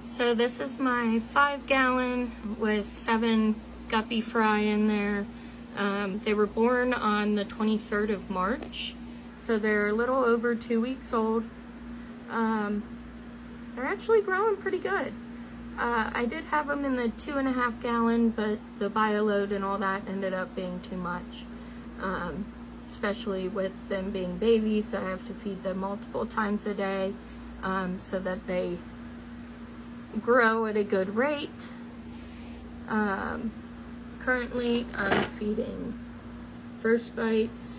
So this is my 5-gallon with 7 guppy fry in there. They were born on the 23rd of March, so they're a little over 2 weeks old. They're actually growing pretty good. I did have them in the 2.5 gallon, but the bioload and all that ended up being too much. Especially with them being babies, I have to feed them multiple times a day so that they grow at a good rate. Currently I'm feeding First Bites.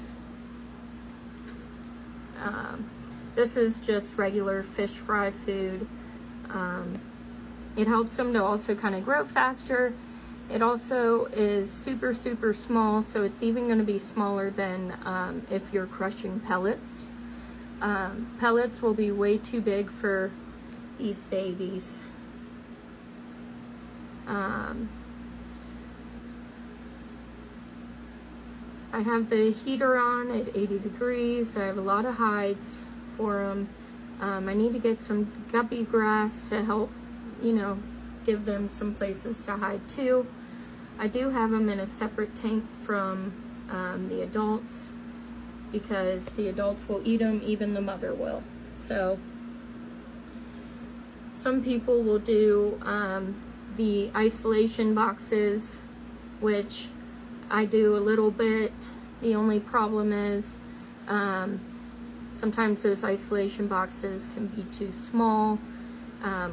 This is just regular fish fry food. It helps them to also kind of grow faster. It also is super small, so it's even going to be smaller than if you're crushing pellets. Pellets will be way too big for these babies. I have the heater on at 80 degrees. I have a lot of hides for them. I need to get some guppy grass to help, give them some places to hide too. I do have them in a separate tank from the adults because the adults will eat them, even the mother will. So some people will do the isolation boxes, which I do a little bit. The only problem is sometimes those isolation boxes can be too small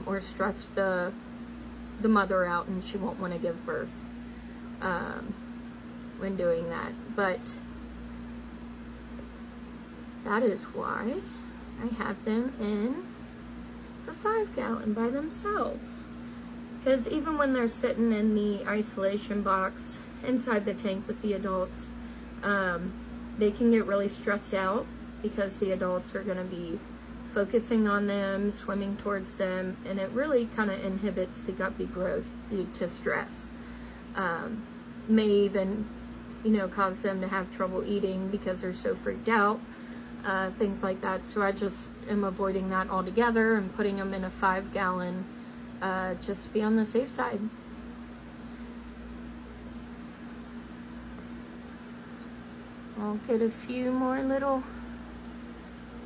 or stress the mother out, and she won't want to give birth when doing that. But that is why I have them in the 5-gallon by themselves. Because even when they're sitting in the isolation box inside the tank with the adults, they can get really stressed out because the adults are going to be focusing on them, swimming towards them, and it really kind of inhibits the guppy growth due to stress. May even, cause them to have trouble eating because they're so freaked out, things like that. So I just am avoiding that altogether and putting them in a 5-gallon just to be on the safe side. I'll get a few more little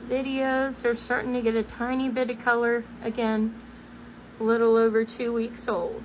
videos. They're starting to get a tiny bit of color. Again, a little over 2 weeks old.